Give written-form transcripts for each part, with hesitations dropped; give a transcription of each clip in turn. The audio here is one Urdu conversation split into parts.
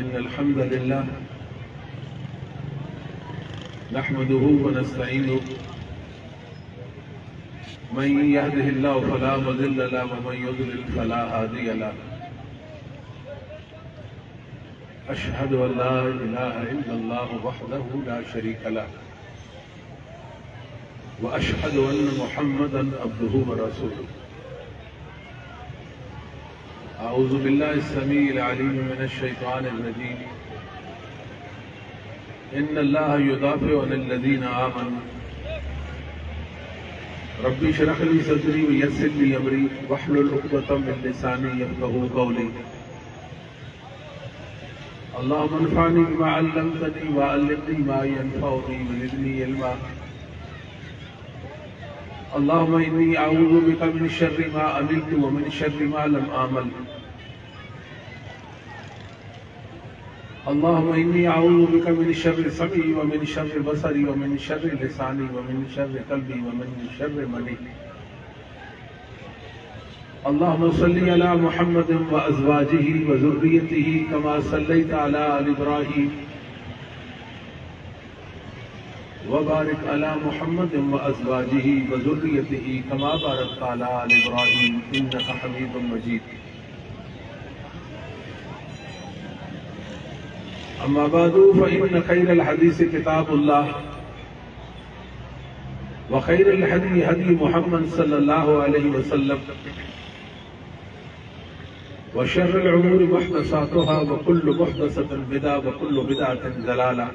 إن الحمد لله نحمده ونستعينه من يهده الله فلا مضل له ومن يضلل فلا هادي له أشهد أن لا إله إلا الله وحده لا شريك له وأشهد أن محمدا عبده ورسوله أعوذ بالله السميع العليم من الشيطان الرجيم إن الله يدافع عن الذين آمنوا ربي اشرح لي صدري ويسر لي أمري واحلل عقدة من لساني يفقهوا قولي اللهم انفعني بما علمتني وعلمني ما ينفعني وزدني علما اللهم إني أعوذ بك من شر ما عملت ومن شر ما لم أعمل اللهم إني أعوذ بك من شر سمعي ومن شر بصري ومن شر لساني ومن شر قلبي ومن شر مني اللهم صل على محمد وأزواجه وذريته كما صليت على آل إبراهيم وبارك على محمد وأزواجه وذريته كما باركت على آل إبراهيم إنك حميد مجيد أما بعد فإن خير الحديث كتاب الله وخير الهدي هدي محمد صلى الله عليه وسلم وشر الأمور محدثاتها وكل محدثة بدعة وكل بدعة ضلالة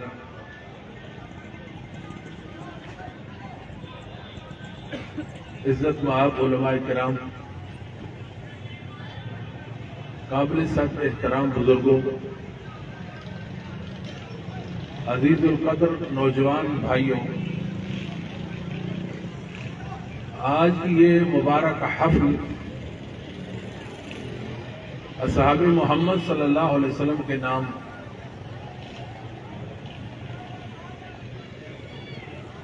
عزت مآب علماء کرام، قابل صدر احترام بزرگوں، عزیز القدر نوجوان بھائیوں، آج کی یہ مبارک حفل اصحاب محمد صلی اللہ علیہ وسلم کے نام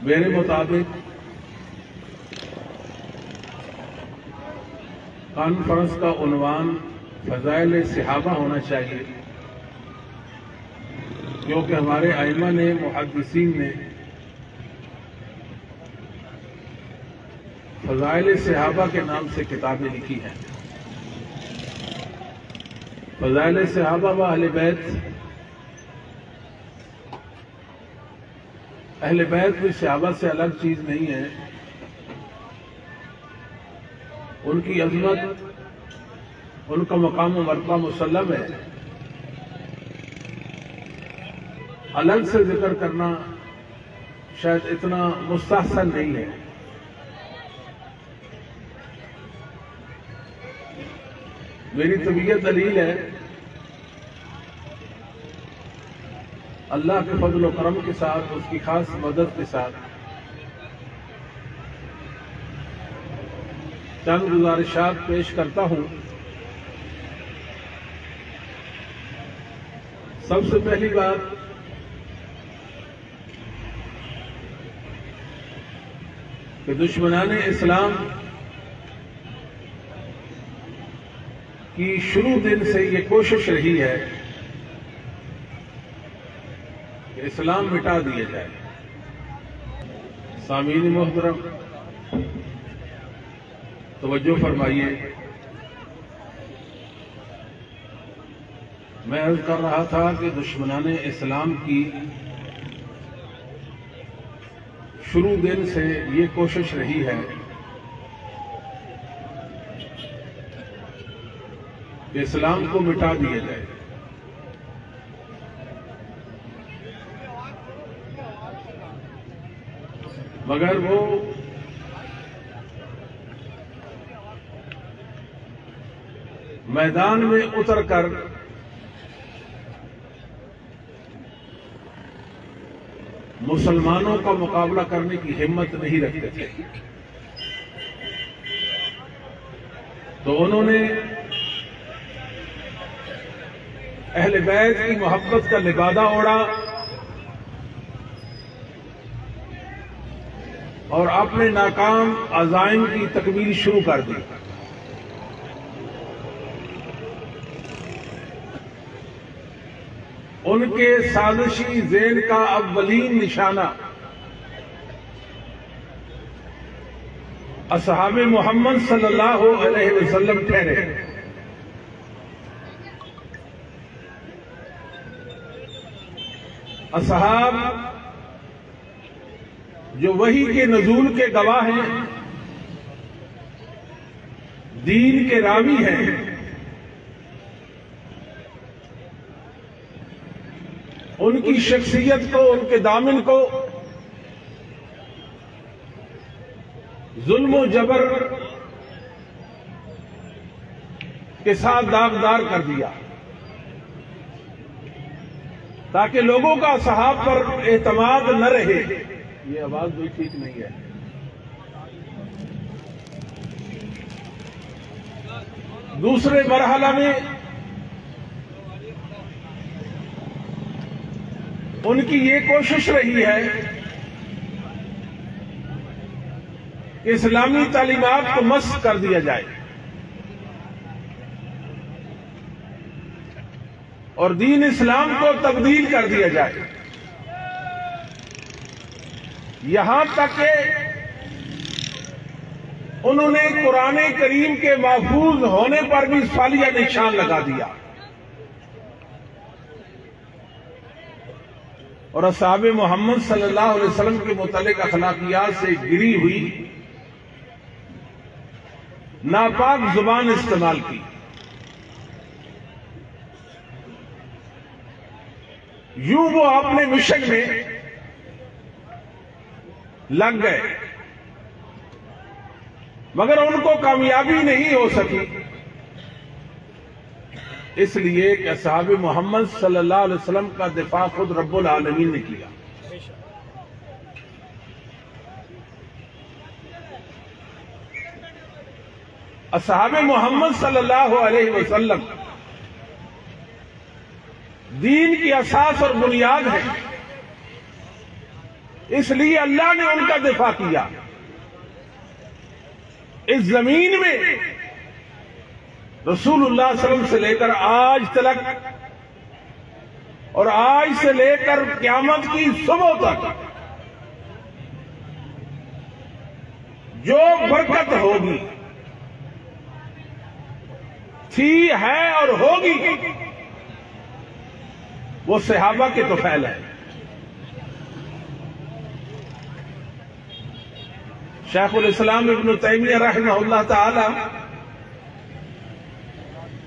میرے مطابق کانفرنس کا عنوان فضائل صحابہ ہونا چاہیے، کیونکہ ہمارے ائمہ نے، محدثین نے فضائل صحابہ کے نام سے کتابیں لکھی ہیں۔ فضائل صحابہ و اہل بیت، اہل بیت بھی صحابہ سے الگ چیز نہیں ہے، ان کی عظمت، ان کا مقام و مرتبہ مسلم ہے، الگ سے ذکر کرنا شاید اتنا مستحسن نہیں ہے۔ میری طبیعت دلیل ہے، اللہ کے فضل و کرم کے ساتھ، اس کی خاص مدد کے ساتھ چند گزارشات پیش کرتا ہوں۔ سب سے پہلی بات، کہ دشمنان اسلام کی شروع دن سے یہ کوشش رہی ہے کہ اسلام مٹا دیا جائے۔ سامعین محترم توجہ فرمائیے، میں عرض کر رہا تھا کہ دشمنان اسلام کی شروع دن سے یہ کوشش رہی ہے کہ اسلام کو مٹا دیا جائے۔ مگر وہ میدان میں اتر کر مسلمانوں کا مقابلہ کرنے کی ہمت نہیں رکھتے تھے، تو انہوں نے اہل بیت کی محبت کا لبادہ اوڑھا اور اپنے ناکام عزائم کی تکمیل شروع کر دی۔ ان کے سازشی ذہن کا اولین نشانہ اصحاب محمد صلی اللہ علیہ وسلم ٹھہرے۔ اصحاب جو وحی کے نزول کے گواہ ہیں، دین کے راوی ہیں، ان کی شخصیت کو، ان کے دامن کو ظلم و جبر کے ساتھ داغدار کر دیا، تاکہ لوگوں کا صحابہ پر اعتماد نہ رہے۔ یہ آواز بھی ٹھیک نہیں ہے۔ دوسرے مرحلہ میں ان کی یہ کوشش رہی ہے کہ اسلامی تعلیمات کو مسخ کر دیا جائے اور دین اسلام کو تبدیل کر دیا جائے، یہاں تک کہ انہوں نے قرآن کریم کے محفوظ ہونے پر بھی سوالیہ نشان لگا دیا، اور اصحاب محمد صلی اللہ علیہ وسلم کے متعلق اخلاقیات سے گری ہوئی ناپاک زبان استعمال کی۔ یوں وہ اپنے مشن میں لگ گئے، مگر ان کو کامیابی نہیں ہو سکی، اس لیے کہ اصحاب محمد صلی اللہ علیہ وسلم کا دفاع خود رب العالمین نے کیا۔ اصحاب محمد صلی اللہ علیہ وسلم دین کی اساس اور بنیاد ہے، اس لیے اللہ نے ان کا دفاع کیا۔ اس زمین میں رسول اللہ صلی اللہ علیہ وسلم سے لے کر آج تک اور آج سے لے کر قیامت کی صبح تک جو برکت ہوگی، تھی، ہے اور ہوگی، وہ صحابہ کے طفیل ہے۔ شیخ الاسلام ابن تیمیہ رحمہ اللہ تعالی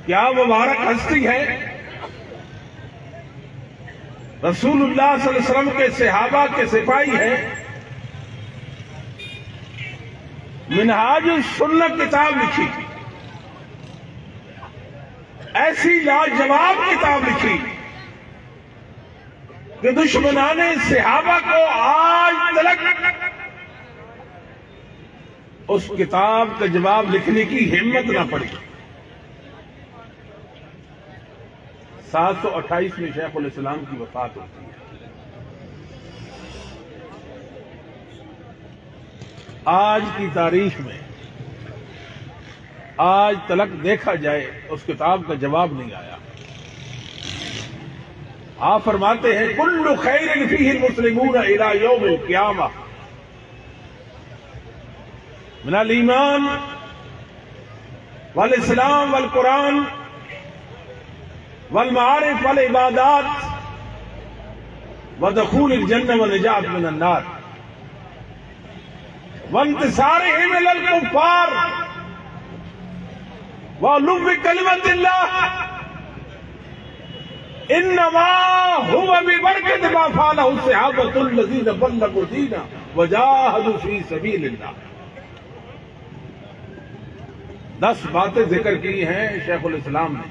کیا مبارک ہستی ہے، رسول اللہ صلی اللہ علیہ وسلم کے صحابہ کے سپاہی ہیں، منہاج السنہ کتاب لکھی، ایسی لاجواب کتاب لکھی کہ دشمنان صحابہ کو آج تک اس کتاب کا جواب لکھنے کی ہمت نہ پڑی۔ 728 میں شیخ الاسلام کی وفات ہوتی ہے۔ آج کی تاریخ میں آج تلک دیکھا جائے اس کتاب کا جواب نہیں آیا۔ آپ فرماتے ہیں کل خیر فیہ المسلمون الی یوم القیامہ من الایمان والاسلام والقرآن والمعارف والعبادات ودخول الجنہ ونجات من النار وانتصارهم علی الکفار وعلو کلمۃ اللہ انما هو ببرکۃ ما فعلہ الصحابۃ الذین بلغوا الدین وجاہدوا فی سبیل اللہ۔ 10 باتیں ذکر کی ہیں شیخ الاسلام نے۔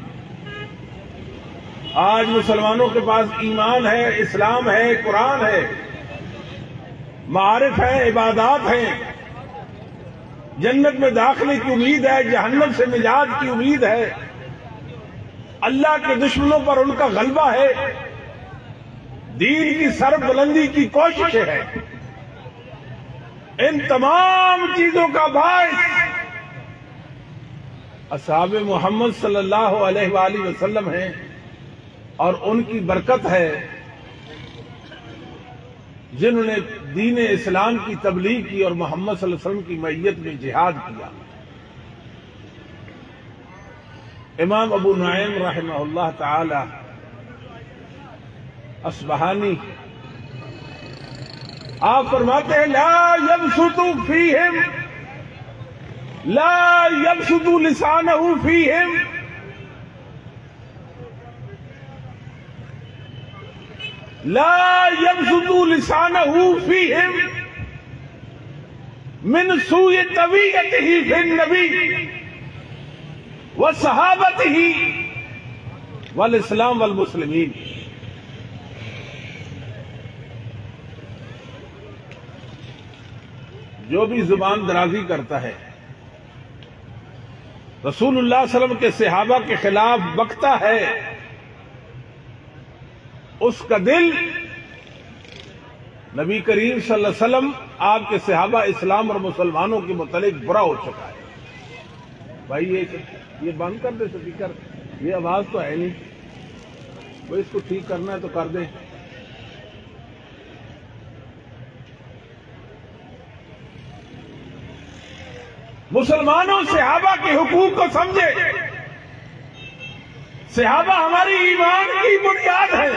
آج مسلمانوں کے پاس ایمان ہے، اسلام ہے، قرآن ہے، معارف ہے، عبادات ہیں، جنت میں داخلے کی امید ہے، جہنم سے نجات کی امید ہے، اللہ کے دشمنوں پر ان کا غلبہ ہے، دین کی سر بلندی کی کوشش ہے۔ ان تمام چیزوں کا باعث اصحاب محمد صلی اللہ علیہ وآلہ وسلم ہیں، اور ان کی برکت ہے جنہوں نے دین اسلام کی تبلیغ کی اور محمد صلی اللہ علیہ وسلم کی معیت میں جہاد کیا۔ امام ابو نعیم رحمہ اللہ تعالی اصبہانی آپ فرماتے ہیں لا يبسط فیہم، لا يبسط لسانہ فیہم، لا يبسط لسانه فيهم من سوء طبيعته في النبي وصحابته والاسلام والمسلمين۔ جو بھی زبان درازی کرتا ہے، رسول اللہ صلی اللہ علیہ وسلم کے صحابہ کے خلاف بکتا ہے، اس کا دل نبی کریم صلی اللہ علیہ وسلم آپ کے صحابہ اسلام اور مسلمانوں کے متعلق برا ہو چکا ہے۔ بھائی یہ بند کر دے سپیکر، یہ آواز تو ہے نہیں، وہ اس کو ٹھیک کرنا ہے تو کر دیں۔ مسلمانوں صحابہ کے حقوق کو سمجھے، صحابہ ہماری ایمان کی بنیاد ہے۔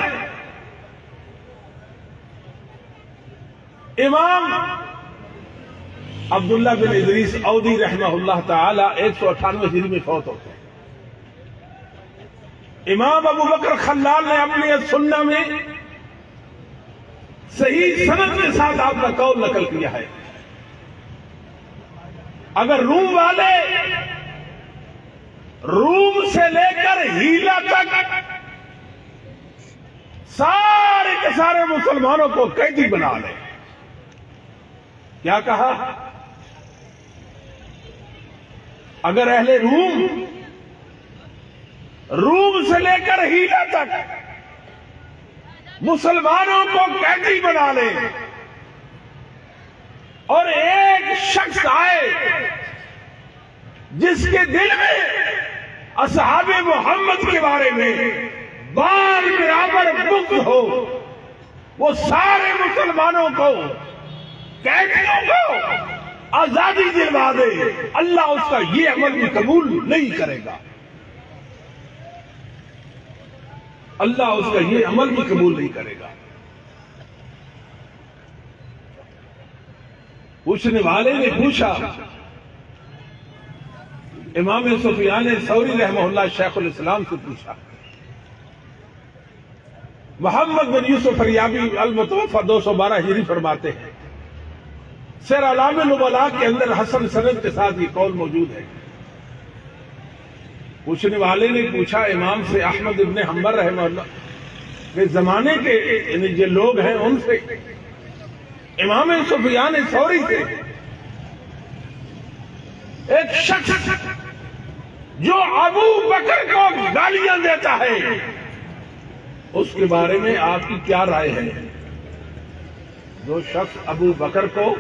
امام عبداللہ بن ادریس اودی رحمہ اللہ تعالی 198 ہجری میں فوت ہوتے ہیں۔ امام ابو بکر خلال نے اپنی سنہ میں صحیح سند کے ساتھ آپ کا قول نقل کیا ہے، اگر روم والے روم سے لے کر ہیلا تک سارے کے سارے مسلمانوں کو قیدی بنا لیں، کیا کہا؟ اگر اہل روم سے لے کر ہیلا تک مسلمانوں کو قیدی بنا لیں اور ایک شخص آئے جس کے دل میں اصحاب محمد کے بارے میں بار برابر بغض ہو، وہ سارے مسلمانوں کو قیدیوں کو آزادی دلوا دے، اللہ اس کا یہ عمل بھی قبول نہیں کرے گا، اللہ اس کا یہ عمل بھی قبول نہیں کرے گا۔ پوچھنے والے نے پوچھا، امام سفیان ثوری رحمہ اللہ شیخ الاسلام سے پوچھا، محمد بن یوسف فریابی المتوفى 212 ہجری فرماتے ہیں، سیر اعلام نبلاء کے اندر حسن سند کے ساتھ یہ قول موجود ہے۔ پوچھنے والے نے پوچھا امام سے، احمد ابن حنبل رحمہ اللہ کے زمانے کے یعنی جو لوگ ہیں ان سے، امام سفیان ثوری سے، ایک شخص جو ابو بکر کو گالیاں دیتا ہے اس کے بارے میں آپ کی کیا رائے ہے؟ جو شخص ابو بکر کو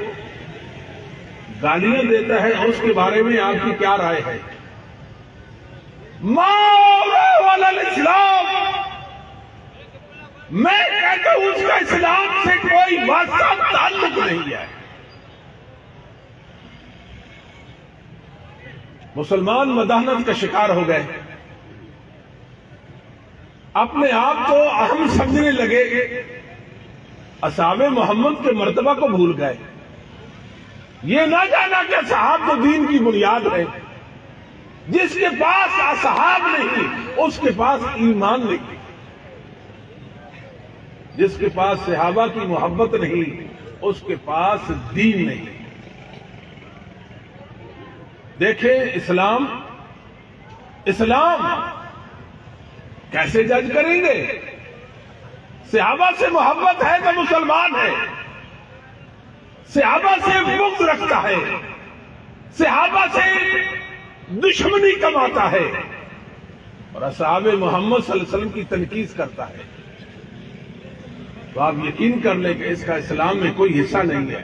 گالیاں دیتا ہے اس کے بارے میں آپ کی کیا رائے ہے؟ الاسلام، میں کہتا ہوں اس کا اسلام سے کوئی واسطہ تعلق نہیں ہے۔ مسلمان مداحنت کا شکار ہو گئے، اپنے آپ کو اہم سمجھنے لگے، اصحاب محمد کے مرتبہ کو بھول گئے، یہ نہ جانا کہ اصحاب تو دین کی بنیاد ہے، جس کے پاس اصحاب نہیں اس کے پاس ایمان نہیں، جس کے پاس صحابہ کی محبت نہیں اس کے پاس دین نہیں۔ دیکھیں اسلام کیسے جج کریں گے؟ صحابہ سے محبت ہے تو مسلمان ہے، صحابہ سے بغض رکھتا ہے، صحابہ سے دشمنی کماتا ہے اور اصحاب محمد صلی اللہ علیہ وسلم کی تنقید کرتا ہے، تو آپ یقین کر لیں کہ اس کا اسلام میں کوئی حصہ نہیں ہے۔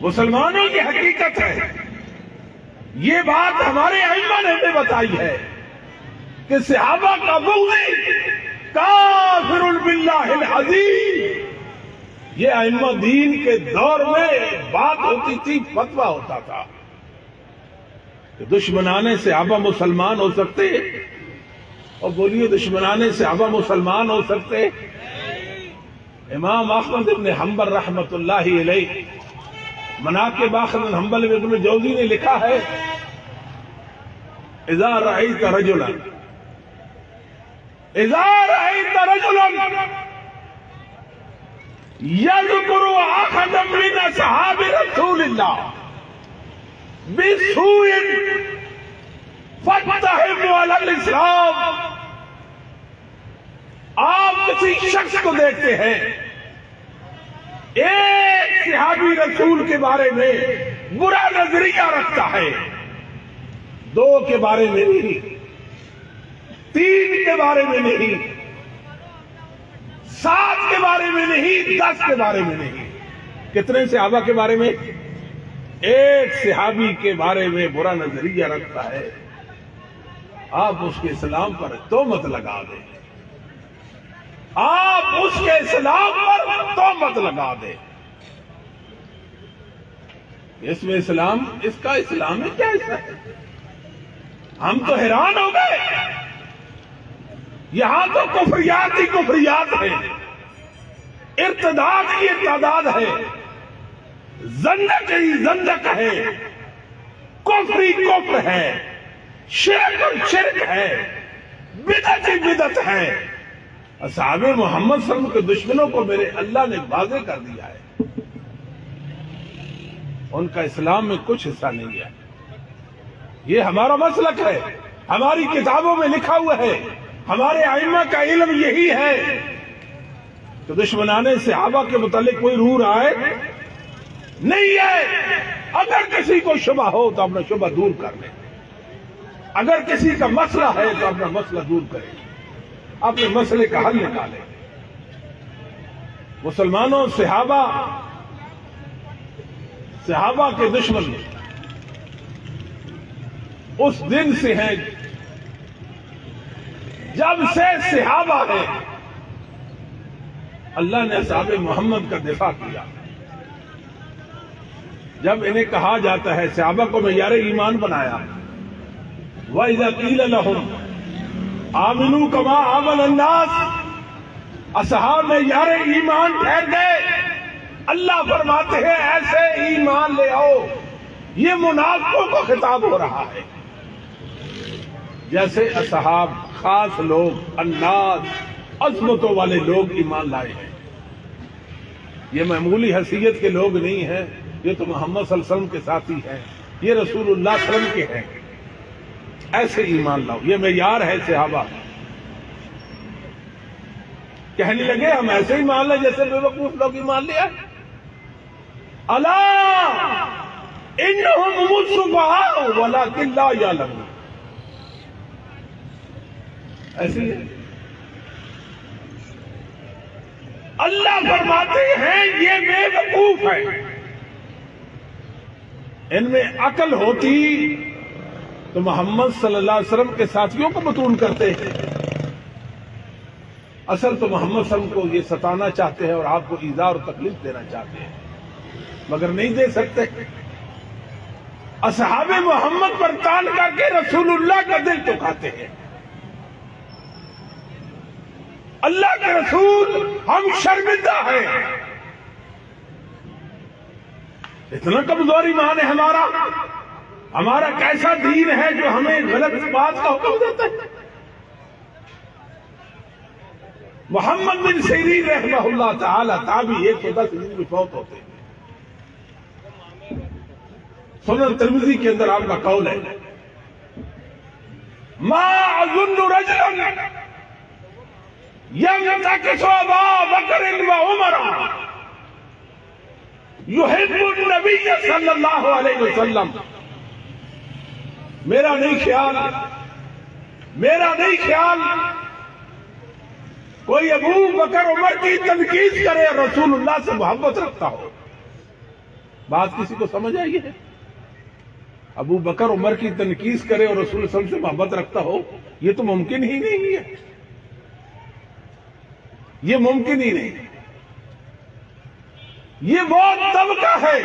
مسلمانوں کی حقیقت ہے، یہ بات ہمارے ائمہ نے ہمیں بتائی ہے، کہ صحابہ کا بغض کافر باللہ العظیم، یہ ائمہ دین کے دور میں بات ہوتی تھی، فتویٰ ہوتا تھا کہ دشمنان صحابہ مسلمان ہو سکتے، اور بولیے دشمنان صحابہ مسلمان ہو سکتے؟ امام احمد ابن حنبل رحمت اللہ علیہ مناقب احمد بن حنبل ابن جوزی نے لکھا ہے، اذا رأیت رجلا یذکر احدا من اصحاب رسول اللہ بسوء فاتہموا علی الاسلام، آپ کسی شخص کو دیکھتے ہیں ایک صحابی رسول کے بارے میں برا نظریہ رکھتا ہے، 2 کے بارے میں نہیں، 3 کے بارے میں نہیں، 7 کے بارے میں نہیں، 10 کے بارے میں نہیں، کتنے صحابہ کے بارے میں؟ ایک صحابی کے بارے میں برا نظریہ رکھتا ہے، آپ اس کے اسلام پر تہمت لگا دیں، آپ اس کے اسلام پر تہمت لگا دیں۔ اس میں اسلام، اس کا اسلام میں کیا حصہ ہے؟ ہم تو حیران ہو گئے، یہاں تو کفریات ہی کفریات ہیں، ارتداد کی ارتداد ہے، زندق ہی زندق ہے، کفری کفر ہے، شرک اور شرک ہے، بدعت ہی بدعت ہے۔ اصحاب محمد صلی اللہ علیہ وسلم کے دشمنوں کو میرے اللہ نے واضح کر دیا ہے، ان کا اسلام میں کچھ حصہ نہیں ہے۔ یہ ہمارا مسلک ہے، ہماری کتابوں میں لکھا ہوا ہے، ہمارے ائمہ کا علم یہی ہے کہ دشمنان صحابہ کے متعلق کوئی روح رائے نہیں ہے۔ اگر کسی کو شبہ ہو تو اپنا شبہ دور کر لیں، اگر کسی کا مسئلہ ہے تو اپنا مسئلہ دور کریں، اپنے مسئلے کا حل نکالیں۔ مسلمانوں، صحابہ کے دشمن اس دن سے ہیں جب سے صحابہ ہیں، اللہ نے اصحاب محمد کا دفاع کیا۔ جب انہیں کہا جاتا ہے، صحابہ کو معیار ایمان بنایا، وَإِذَا قِيلَ لَهُمْ آمِنُوا كَمَا آمَنَ النَّاسُ، اصحاب معیار ایمان ٹھہر گئے۔ اللہ فرماتے ہیں ایسے ایمان لے آؤ، یہ منافقوں کو خطاب ہو رہا ہے، جیسے اصحاب خاص لوگ، الناس عظمتوں والے لوگ ایمان لائے ہیں۔ یہ معمولی حیثیت کے لوگ نہیں ہیں، یہ تو محمد صلی اللہ علیہ وسلم کے ساتھی ہیں، یہ رسول اللہ صلی اللہ علیہ وسلم کے ہیں، ایسے ایمان لاؤ، یہ معیار ہے صحابہ۔ کہنے لگے ہم ایسے ہی مان لیں جیسے بے وقوف لوگ ایمان لیا۔ الا انہم السفہاء ولکن لا یعلمون، ایسی ہے۔ اللہ فرماتے ہیں یہ بے وقوف ہے، ان میں عقل ہوتی تو محمد صلی اللہ علیہ وسلم کے ساتھیوں کو متون کرتے ہیں۔ اصل تو محمد صلی اللہ علیہ وسلم کو یہ ستانا چاہتے ہیں اور آپ کو ایذا اور تکلیف دینا چاہتے ہیں، مگر نہیں دے سکتے۔ اصحاب محمد پر تان کر کے رسول اللہ کا دل دکھاتے ہیں۔ اللہ کے رسول، ہم شرمندہ ہیں، اتنا کمزور ایمان ہے ہمارا کیسا دین ہے جو ہمیں غلط بات کا حکم دیتا ہے۔ محمد بن سیرین رحمہ اللہ تعالی تابعی 110 ہجری میں فوت ہوتے ہیں۔ سنن ترمذی کے اندر آپ کا قول ہے، ما اظن رجلا ينتكس ابا بکر وعمر يحب النبي صلی اللہ علیہ وسلم، میرا نہیں خیال کوئی ابو بکر عمر کی تنقید کرے اور رسول اللہ سے محبت رکھتا ہو۔ بات کسی کو سمجھ آئی ہے؟ ابو بکر عمر کی تنقید کرے اور رسول صلی اللہ علیہ وسلم سے محبت رکھتا ہو، یہ تو ممکن ہی نہیں ہے، یہ ممکن ہی نہیں۔ یہ وہ طبقہ ہے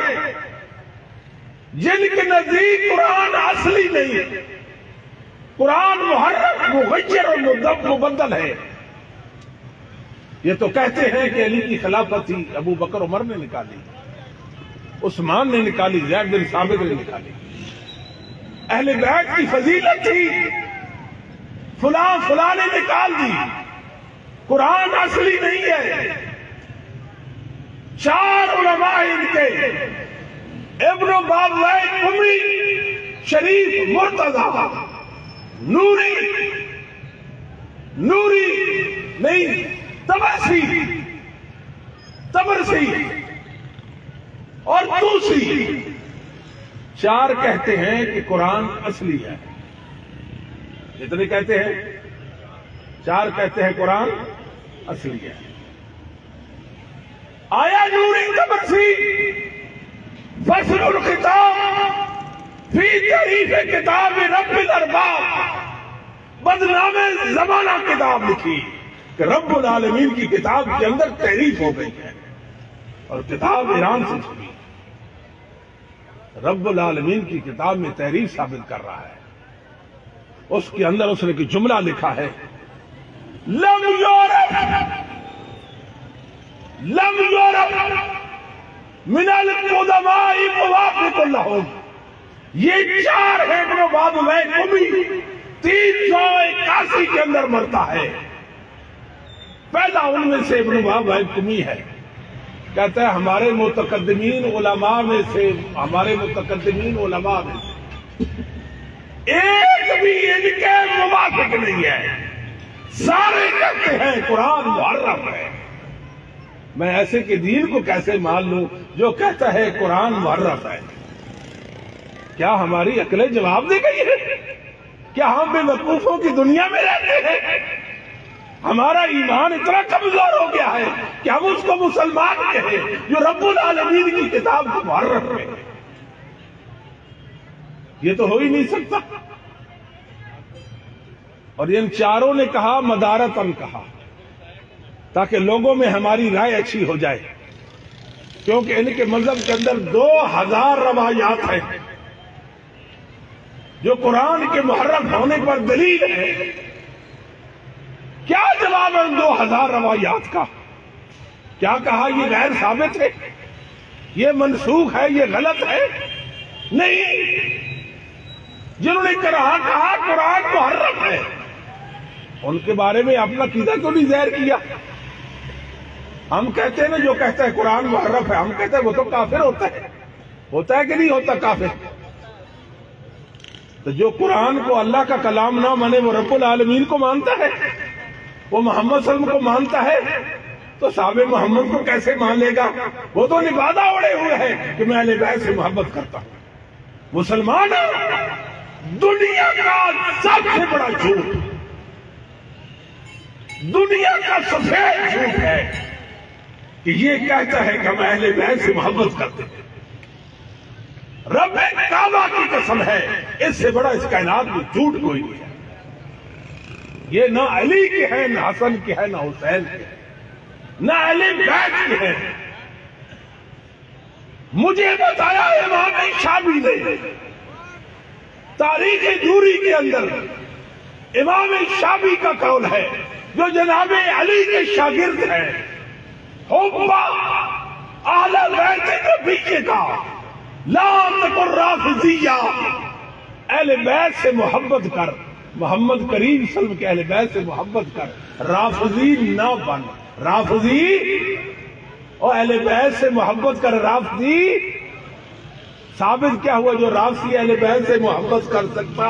جن کے نزدیک قرآن اصلی نہیں، قرآن محرف مغیر اور مبدل ہے۔ یہ تو کہتے ہیں کہ علی کی خلافت تھی، ابو بکر عمر نے نکالی، عثمان نے نکالی، زید بن ثابت نے نکالی۔ اہل بیت کی فضیلت تھی، فلاں فلاں نے نکال دی، قرآن اصلی نہیں ہے۔ چار علماء ان کے، ابن بابویہ قمی، شریف مرتضی، نوری نہیں، تبرسی اور توسی، چار کہتے ہیں کہ قرآن اصلی ہے۔ کتنے کہتے ہیں؟ چار کہتے ہیں قرآن اصلی ہے۔ آیا نوری تبرسی فصل الخطاب فی تعریف کتاب رب الارباب، بدنام زمانہ کتاب لکھی کہ رب العالمین کی کتاب کے اندر تحریف ہو گئی ہے اور کتاب ایران سے چھپی۔ رب العالمین کی کتاب میں تحریف ثابت کر رہا ہے۔ اس کے اندر اس نے ایک جملہ لکھا ہے، لم یورپ من القدماء موافق لهم۔ یہ چار ہے ابن بابویہ قمی، 381 کے اندر مرتا ہے۔ پہلا ان میں سے ابن بابویہ قمی ہے، کہتا ہے ہمارے متقدمین علماء میں سے ایک بھی ان کے موافق نہیں ہے، سارے کہتے ہیں قرآن محرف ہے۔ میں ایسے کے دین کو کیسے مان لوں جو کہتا ہے قرآن محرف ہے؟ کیا ہماری عقلیں جواب دے گئی ہے؟ کیا ہم بے وقوفوں کی دنیا میں رہتے ہیں؟ ہمارا ایمان اتنا کمزور ہو گیا ہے کہ ہم اس کو مسلمان کہیں جو رب العالمین کی کتاب کو محرف ہے؟ یہ تو ہو ہی نہیں سکتا۔ اور ان چاروں نے کہا مدارتاً کہا تاکہ لوگوں میں ہماری رائے اچھی ہو جائے، کیونکہ ان کے مذہب کے اندر 2000 روایات ہیں جو قرآن کے محرف ہونے پر دلیل ہے۔ کیا جواب ہے ان 2000 روایات کا؟ کیا کہا یہ غیر ثابت ہے، یہ منسوخ ہے، یہ غلط ہے؟ نہیں، جنہوں نے کہا قرآن محرف ہے، ان کے بارے میں اپنا عقیدہ کیوں نہیں ظاہر کیا؟ ہم کہتے ہیں نا جو کہتا ہے قرآن محرف ہے، ہم کہتے ہیں وہ تو کافر ہوتا ہے کہ نہیں ہوتا کافر؟ تو جو قرآن کو اللہ کا کلام نہ مانے وہ رب العالمین کو مانتا ہے، وہ محمد صلی اللہ علیہ وسلم کو مانتا ہے، تو صحابہ محمد کو کیسے مان لے گا؟ وہ تو نبادہ اڑے ہوئے ہیں کہ میں اہل بیت سے محبت کرتا ہوں۔ مسلمان دنیا کا سب سے بڑا جھوٹ، دنیا کا سفید جھوٹ ہے کہ یہ کہتا ہے کہ ہم اہل بیت سے محبت کرتے ہیں۔ رب کعبہ کی قسم ہے، اس سے بڑا اس کائنات میں جھوٹ کوئی نہیں ہے۔ یہ نہ علی کے ہیں، نہ حسن کے ہیں، نہ حسین کے ہیں، نہ اہل بیت کے ہیں۔ مجھے بتایا امام شافعی نے تاریخ دوری کے اندر، امام شافعی کا قول ہے جو جناب علی کے شاگرد ہیں، حب اہل بیت نبی کا لا تکن رافضیہ، اہل بیت سے محبت کر، محمد کریم صلی اللہ علیہ وسلم کے اہل بیت سے محبت کر، رافضی نہ بن۔ رافضی اور اہل بیت سے محبت کر، رافضی ثابت کیا ہوا؟ جو رافضی اہل بیت سے محبت کر سکتا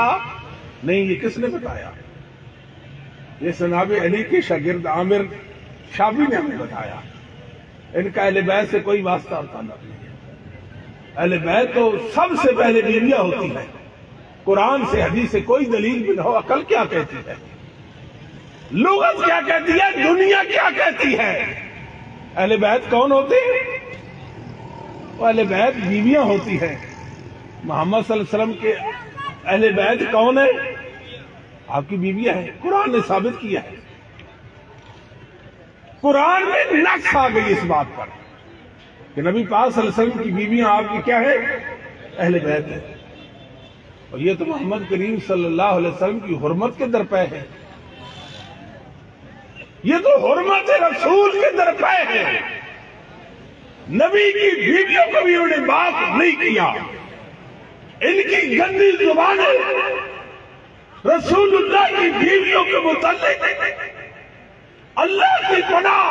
نہیں۔ یہ کس نے بتایا؟ یہ جناب علی کے شاگرد عامر شافعی نے ہمیں بتایا۔ ان کا اہل بیت سے کوئی واسطہ اور تعلق نہیں ہے۔ اہل بیت تو سب سے پہلے بیویاں ہوتی ہیں، قرآن سے حدیث سے کوئی دلیل بھی نہ ہو۔ عقل کیا کہتی ہے، لغت کیا کہتی ہے، دنیا کیا کہتی ہے؟ اہل بیت کون ہوتے ہیں؟ وہ اہل بیت بیویاں ہوتی ہیں محمد صلی اللہ علیہ وسلم کے اہل بیت کون ہے؟ آپ کی بیویاں ہیں، قرآن نے ثابت کیا ہے، قرآن میں نص آ گئی اس بات پر کہ نبی پاک صلی اللہ علیہ وسلم کی بیویاں آپ کی کیا ہے؟ اہل بیت ہے۔ اور یہ تو محمد کریم صلی اللہ علیہ وسلم کی حرمت کے درپے ہے، یہ تو حرمت رسول کے درپے ہے۔ نبی کی بیویوں کو بھی انہوں نے بات نہیں کیا، ان کی گندی زبانیں رسول اللہ کی بیویوں کے متعلق اللہ کی پناہ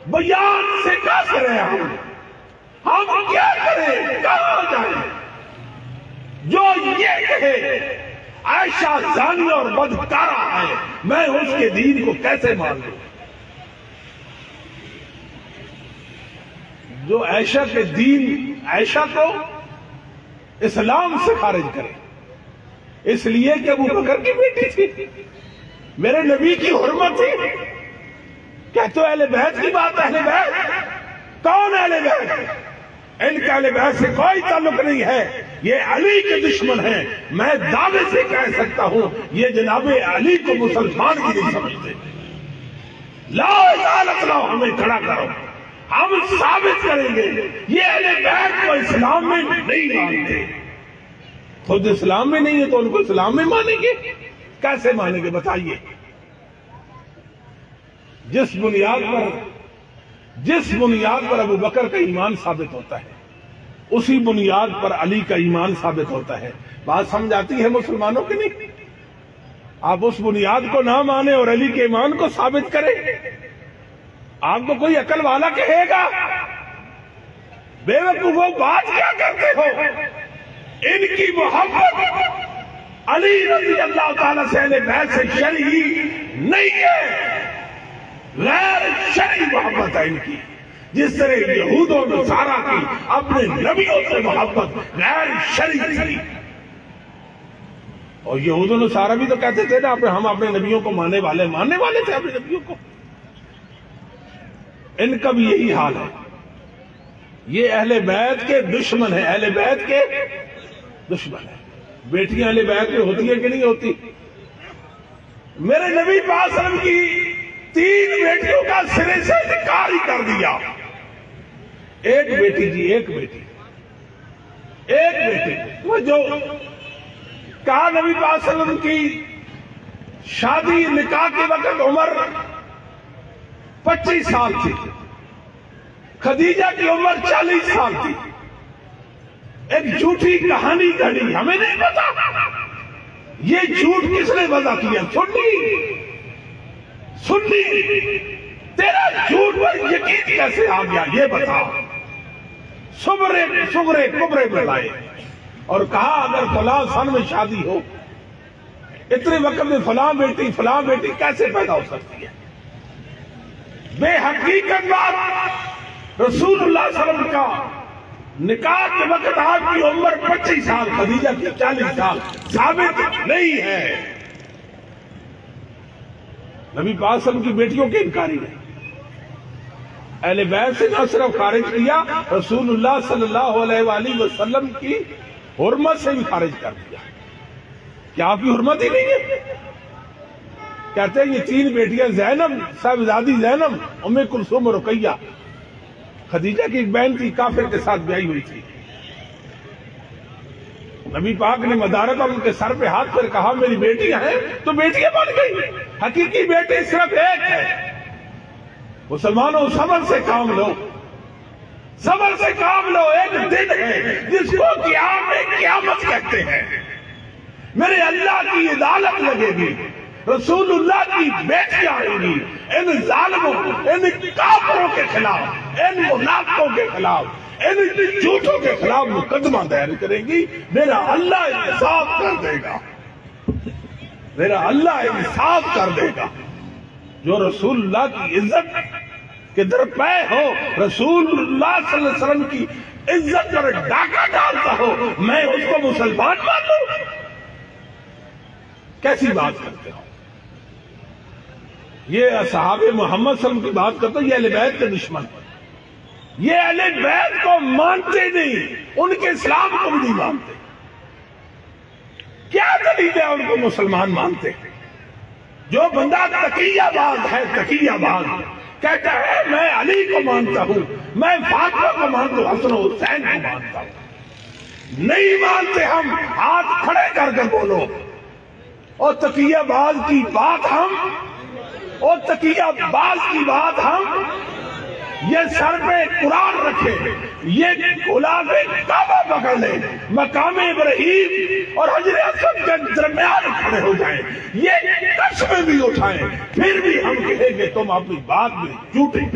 بیان سے کیا کریں؟ ہم کیا کریں؟ کہاں جائیں؟ جو یہ کہے عائشہ زانی اور بدکارہ ہے، میں اس کے دین کو کیسے مان لوں؟ جو عائشہ کے دین، عائشہ کو اسلام سے خارج کرے اس لیے کہ ابو بکر کی بیٹی تھی، میرے نبی کی حرمت تھی، کہتے ہو اہل بیت کی بات؟ اہل بیت کون اہل بیت؟ ان کے اہل بیت سے کوئی تعلق نہیں ہے، یہ علی کے دشمن ہیں۔ میں دعوے سے کہہ سکتا ہوں یہ جناب علی کو مسلمان کی نہیں سمجھتے۔ لا الہ الا اللہ ہمیں کھڑا کرو، ہم ثابت کریں گے یہ اہل بیت کو اسلام میں نہیں مانتے۔ خود اسلام میں نہیں ہے تو ان کو اسلام میں مانیں گے؟ کیسے مانیں گے بتائیے؟ جس بنیاد پر ابو بکر کا ایمان ثابت ہوتا ہے اسی بنیاد پر علی کا ایمان ثابت ہوتا ہے۔ بات سمجھ آتی ہے مسلمانوں کی نہیں؟ آپ اس بنیاد کو نہ مانیں اور علی کے ایمان کو ثابت کریں، آپ کو کوئی عقل والا کہے گا بے وقوفو بات کیا کرتے ہو؟ ان کی محبت علی رضی اللہ تعالیٰ سے اہل بیت سے شرعی نہیں ہے، غیر شرعی محبت ہے ان کی، جس طرح یہود و نصارہ کی اپنے نبیوں سے محبت غیر شرعی تھی۔ اور یہود و نصارہ بھی تو کہتے تھے نا ہم اپنے نبیوں کو ماننے والے تھے اپنے نبیوں کو۔ ان کا بھی یہی حال ہے، یہ اہل بیت کے دشمن ہیں، اہل بیت کے دشمن ہیں۔ بیٹیاں اہل بیت میں ہوتی ہیں کہ نہیں ہوتی؟ میرے نبی پاک صلی اللہ علیہ وسلم کی 3 بیٹیوں کا سرے سے انکار ہی کر دیا۔ ایک بیٹی وہ جو کہا نبی پاک صلی اللہ علیہ وسلم کی شادی نکاح کے وقت عمر 25 سال تھی، خدیجہ کی عمر 40 سال تھی۔ ایک جھوٹی کہانی گھڑی، ہمیں نہیں پتا یہ جھوٹ کس نے وضع کیا۔ سنی تیرا جھوٹ پر یقین کیسے آ گیا یہ بتا؟ سغرے کبرے میں لائے اور کہا اگر فلاں سن میں شادی ہو، اتنے وقت میں فلاں بیٹی کیسے پیدا ہو سکتی ہے؟ بے حقیقت بات، رسول اللہ صلی اللہ علیہ وسلم کا نکاح کے وقت آپ کی عمر 25 سال، خدیجہ کی 40 سال، ثابت نہیں ہے۔ نبی پاک صلی اللہ علیہ وسلم کی بیٹیوں کے انکاری نہیں، اہل بیت سے نہ صرف خارج کیا، رسول اللہ صلی اللہ علیہ وآلہ وسلم کی حرمت سے بھی خارج کر دیا۔ کیا آپ کی حرمت ہی نہیں ہے؟ کہتے ہیں یہ 3 بیٹیاں زینب، صاحبزادی زینب، ام کلثوم اور رقیہ، خدیجہ کی ایک بہن تھی، کافر کے ساتھ بیاہی ہوئی تھی۔ نبی پاک نے مدارت اور ان کے سر پہ ہاتھ پھر کہا میری بیٹیاں ہیں تو بیٹیاں بن گئی، حقیقی بیٹی صرف ایک ہے۔ مسلمانوں صبر سے کام لو، صبر سے کام لو۔ ایک دن ہے جس کو قیامت کہتے ہیں، میرے اللہ کی عدالت لگے گی، رسول اللہ کی بیٹیاں آئیں گی، ان ظالموں، ان کافروں کے خلاف، ان منافقوں کے خلاف، ان جھوٹوں کے خلاف مقدمہ دائر کریں گی۔ میرا اللہ انصاف کر دے گا، میرا اللہ انصاف کر دے گا۔ جو رسول اللہ کی عزت کے درپے ہو، رسول اللہ صلی اللہ علیہ وسلم کی عزت پر ڈاکہ ڈالتا ہو، میں اس کو مسلمان مان لوں؟ کیسی بات کرتے ہو؟ یہ اصحاب محمد صلی اللہ علیہ وسلم کی بات کرتے ہو، یہ اہل بیت کے دشمن، یہ اہل بیت کو مانتے نہیں، ان کے اسلام کو بھی نہیں مانتے۔ کیا دلیل ہے ان کو مسلمان مانتے؟ جو بندہ تقیہ باز ہے، تقیہ باز کہتا ہے میں علی کو مانتا ہوں، میں فاطمہ کو مانتا ہوں، حسن و حسین کو مانتا ہوں۔ نہیں مانتے ہم، ہاتھ کھڑے کر کے بولو۔ اور تقیہ باز کی بات ہم، اور تقیہ باز کی بات ہم، یہ سر پہ قرآن رکھے، یہ غلاف کعبہ پکڑ لے، مقام ابراہیم اور حجر اسود کے درمیان کھڑے ہو جائیں، یہ قسمیں بھی اٹھائیں، پھر بھی ہم کہیں گے تم اپنی بات میں جھوٹے ہو۔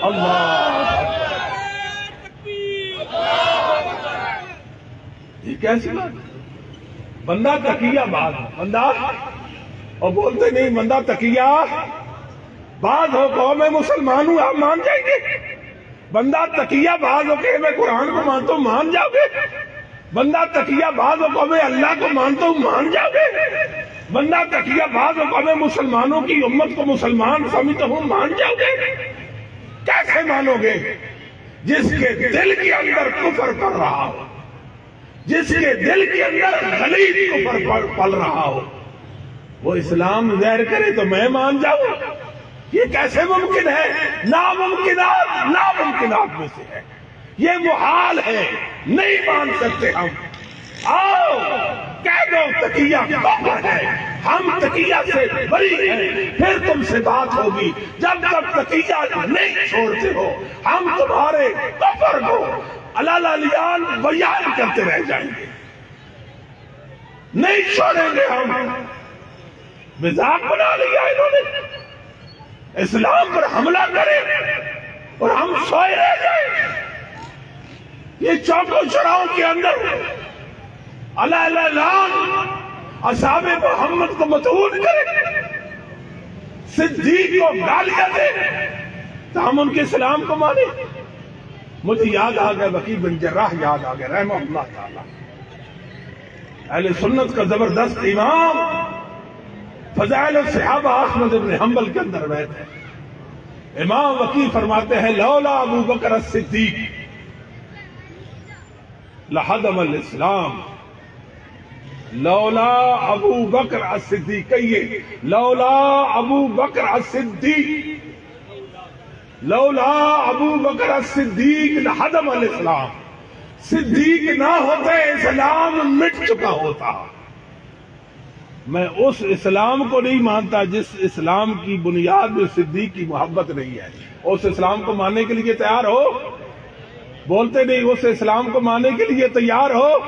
اللہ، یہ کیسی بات؟ بندہ تقیہ باز، بندہ، اور بولتے نہیں بندہ تقیہ باز ہو کہ میں مسلمان ہوں، آپ مان جائیں گے؟ بندہ تقیہ باز ہو کہ میں قرآن کو مانتا ہوں، مان جاؤ گے؟ بندہ تقیہ باز ہو کہ میں اللہ کو مانتا ہوں، مان جاؤ گے؟ بندہ تقیہ باز ہو کہ میں مسلمانوں کی امت کو مسلمان سمجھتا ہوں، مان جاؤ گے؟ کیسے مانو گے؟ جس کے دل کے اندر کفر کر رہا ہو، جس کے دل کے اندر غلیظ کفر پل رہا ہو، وہ اسلام ظاہر کرے تو میں مان جاؤں؟ یہ کیسے ممکن ہے؟ ناممکنات میں سے ہے، یہ محال ہے، نہیں مان سکتے ہم۔ آؤ کہہ دو تقیہ کفر ہے، ہم تقیہ سے بری ہیں، پھر تم سے بات ہوگی۔ جب تک تقیہ نہیں چھوڑتے ہو ہم تمہارے کفر کو علالیان بیان کرتے رہ جائیں گے، نہیں چھوڑیں گے ہم۔ مذاق بنا لیا انہوں نے، اسلام پر حملہ کرے اور ہم سوئے رہ جائیں۔ یہ چوکو چراؤں کے اندر علالیان اصحاب محمد کو مطعون کرے، صدیق کو گالیاں دے، تو ہم ان کے اسلام کو مانے۔ مجھے یاد آ گیا وکیع بن جراح، یاد آ گیا رحمہ اللہ تعالی، اہل سنت کا زبردست امام، فضائل الصحابہ احمد بن حنبل کے اندر روایت ہے۔ امام وکیع فرماتے ہیں لولا ابو بکر الصدیق لہدم الاسلام، لولا ابو بکر الصدیق، کہیے لولا ابو بکر الصدیق، لولا ابو بکر الصدیق لہدم الاسلام، صدیق نہ ہوتے اسلام مٹ چکا ہوتا۔ میں اس اسلام کو نہیں مانتا جس اسلام کی بنیاد میں صدیق کی محبت نہیں ہے۔ اس اسلام کو ماننے کے لیے تیار ہو؟ بولتے نہیں، اس اسلام کو ماننے کے لیے تیار ہو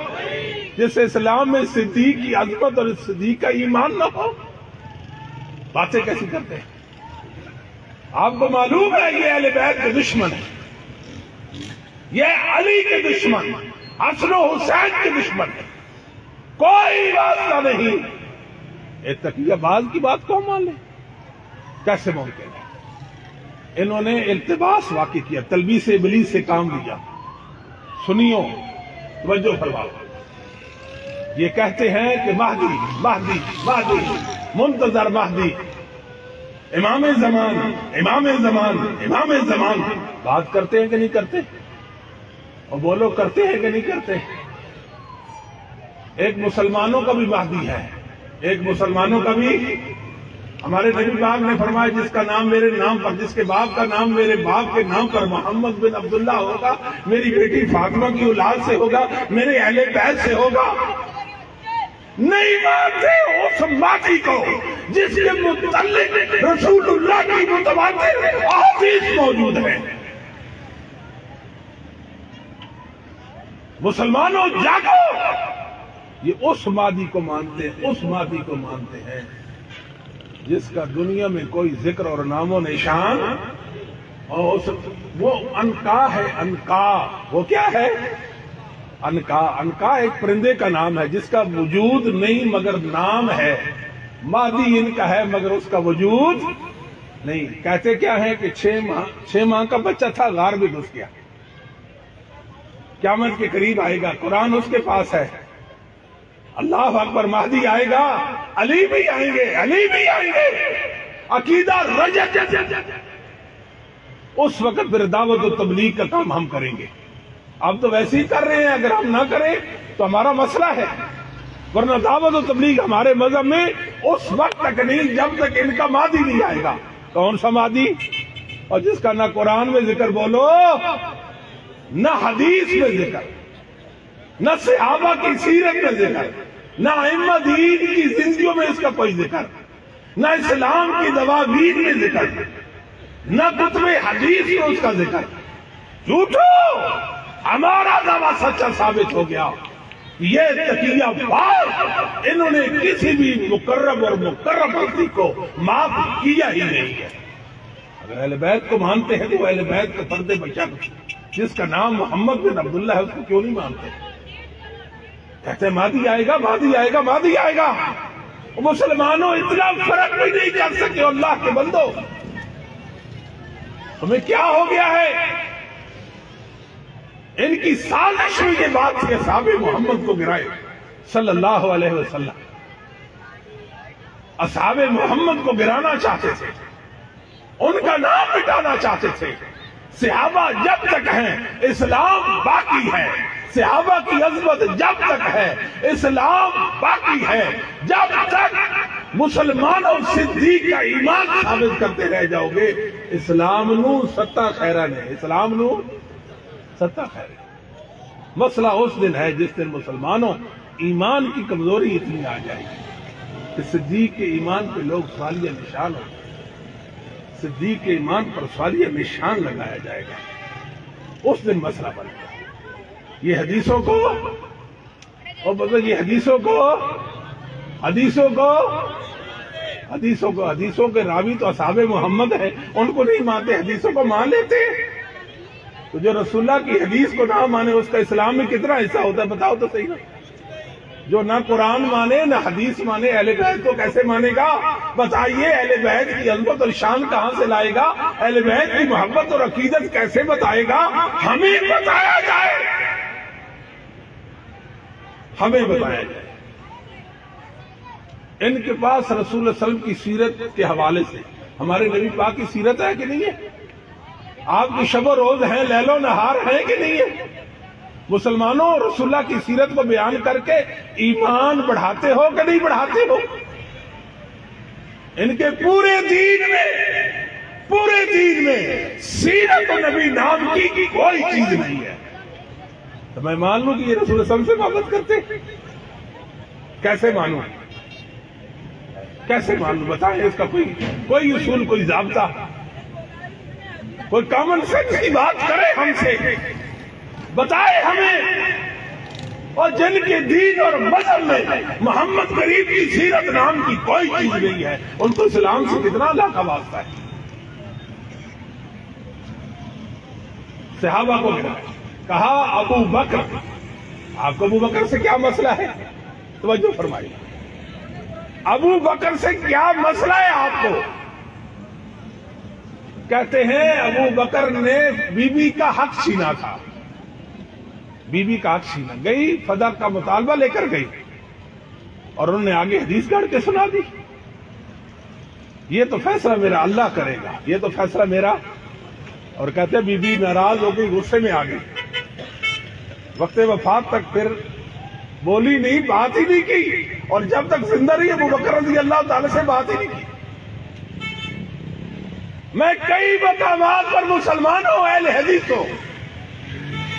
جس اسلام میں صدیق کی عظمت اور صدیق کا ایمان نہ ہو؟ باتیں کیسی کرتے ہیں؟ آپ کو معلوم ہے یہ اہل بیت کے دشمن ہیں، یہ علی کے دشمن، حسن و حسین کے دشمن ہیں، کوئی واسطہ نہیں۔ ایک تقیہ باز کی بات کو مان لیں، کیسے ممکن ہے؟ انہوں نے التباس واقع کیا، تلبیس ابلیس سے کام لیا۔ سنیو، توجہ فرماؤ، یہ کہتے ہیں کہ مہدی مہدی مہدی، منتظر مہدی، امام زمان امام زمان امام زمان، بات کرتے ہیں کہ نہیں کرتے؟ اور بولو کرتے ہیں کہ نہیں کرتے؟ ایک مسلمانوں کا بھی مہدی ہے، ایک مسلمانوں کا بھی۔ ہمارے نبی پاک نے فرمایا جس کا نام میرے نام پر، جس کے باپ کا نام میرے باپ کے نام پر محمد بن عبداللہ ہوگا، میری بیٹی فاطمہ کی اولاد سے ہوگا، میرے اہل بیت سے ہوگا۔ نہیں مانتے اس مہدی کو جس کے متعلق رسول اللہ کی متواتر احادیث موجود ہیں۔ مسلمانوں جاگو، یہ اس مہدی کو مانتے ہیں، اس مہدی کو مانتے ہیں جس کا دنیا میں کوئی ذکر اور نام و نشان، اور وہ انقا ہے، انقا۔ وہ کیا ہے؟ انقا۔ انقا ایک پرندے کا نام ہے جس کا وجود نہیں مگر نام ہے۔ مہدی ان کا ہے مگر اس کا وجود نہیں۔ کہتے کیا ہے کہ 6 ماہ کا بچہ تھا، غار میں گھس گیا، قیامت کے قریب آئے گا، قرآن اس کے پاس ہے، اللہ اکبر، مہدی آئے گا، علی بھی آئیں گے، علی بھی آئیں گے، عقیدہ رجت، اس وقت پھر دعوت و تبلیغ کا کام ہم کریں گے. اب تو ویسے ہی کر رہے ہیں، اگر ہم نہ کریں تو ہمارا مسئلہ ہے، ورنہ دعوت و تبلیغ ہمارے مذہب میں اس وقت تک نہیں جب تک ان کا مادی نہیں آئے گا. کون سا مادی؟ اور جس کا نہ قرآن میں ذکر بولو، نہ حدیث میں ذکر، نہ صحابہ کی سیرت میں ذکر، نہ ائمہ دین کی زندگیوں میں اس کا کوئی ذکر، نہ اسلام کی دواوین میں ذکر، نہ کتب حدیث میں اس کا ذکر. جھوٹو! ہمارا دعویٰ سچا ثابت ہو گیا. یہ تقیہ باز انہوں نے کسی بھی مقرب اور مقرب ہستی کو معاف کیا ہی نہیں ہے. اگر اہل بیت کو مانتے ہیں تو اہل بیت کے فرد بشر جس کا نام محمد بن عبداللہ ہے اس کو کیوں نہیں مانتے؟ کہتے ہیں مہدی آئے گا، مہدی آئے گا، مہدی آئے گا. مسلمانوں اتنا فرق بھی نہیں کر سکے. اللہ کے بندو، تمہیں کیا ہو گیا ہے؟ ان کی سازش میں یہ بات کہ اصحاب محمد کو گرائے صلی اللہ علیہ وسلم. اصحاب محمد کو گرانا چاہتے تھے، ان کا نام مٹانا چاہتے تھے. صحابہ جب تک ہیں اسلام باقی ہے، صحابہ کی عظمت جب تک ہے اسلام باقی ہے. جب تک مسلمانوں صدیق کا ایمان ثابت کرتے رہ جاؤ گے، اسلام نو ستا خیرہ نے، اسلام نو ستا خیرہ. مسئلہ اس دن ہے جس دن مسلمانوں ایمان کی کمزوری اتنی آ جائے گی کہ صدیق کے ایمان پہ لوگ سوالیہ نشان ہو، صدیق کے ایمان پر سوالیہ نشان لگایا جائے گا. اس دن مسئلہ بن گیا. یہ حدیثوں کو اور مطلب یہ حدیثوں کے راوی تو اصحاب محمد ہیں، ان کو نہیں مانتے، حدیثوں کو مان لیتے. تو جو رسول اللہ کی حدیث کو نہ مانے اس کا اسلام میں کتنا حصہ ہوتا ہے بتاؤ تو صحیح نا. جو نہ قرآن مانے نہ حدیث مانے اہل بیت کو کیسے مانے گا؟ بتائیے اہل بیت کی عظمت اور شان کہاں سے لائے گا؟ اہل بیت کی محبت اور عقیدت کیسے بتائے گا؟ ہمیں بتایا جائے، ہمیں بتایا جائے. ان کے پاس رسول اللہ صلی اللہ علیہ وسلم کی سیرت کے حوالے سے ہمارے نبی پاک کی سیرت ہے کہ نہیں ہے؟ آپ کی شب و روز ہیں، لیل و نہار ہیں کہ نہیں ہے؟ مسلمانوں رسول اللہ کی سیرت کو بیان کر کے ایمان بڑھاتے ہو کہ نہیں بڑھاتے ہو؟ ان کے پورے دین میں سیرت و نبی نام کی کوئی چیز نہیں ہے. تو میں مان لوں کہ یہ رسول اللہ صلی اللہ علیہ وسلم سے محبت کرتے؟ کیسے مانوں؟ کیسے مان لوں؟ بتائیں اس کا کوئی اصول، کوئی ضابطہ، کوئی کامن سینس کی بات کرے ہم سے، بتائے ہمیں. اور جن کے دین اور مذہب میں محمد قریب کی سیرت نام کی کوئی چیز نہیں ہے، ان کو اسلام سے کتنا اللہ کا واسطہ ہے. صحابہ کو کہا ابو بکر. آپ کو ابو بکر سے کیا مسئلہ ہے؟ توجہ فرمائیے. ابو بکر سے کیا مسئلہ ہے آپ کو؟ کہتے ہیں ابو بکر نے بی بی کا حق چھینا تھا. بی بی کا حق چھینا، گئی فدا کا مطالبہ لے کر گئی اور انہوں نے آگے حدیث گاڑ کے سنا دی. یہ تو فیصلہ میرا اللہ کرے گا، یہ تو فیصلہ میرا. اور کہتے ہیں بی بی ناراض ہو گئی، غصے میں آ گئی. وقت وفات تک پھر بولی نہیں، بات ہی نہیں کی. اور جب تک زندہ رہی ابو بکر رضی اللہ تعالی سے بات ہی نہیں کی. میں کئی مقامات پر مسلمانوں اہل حدیث کو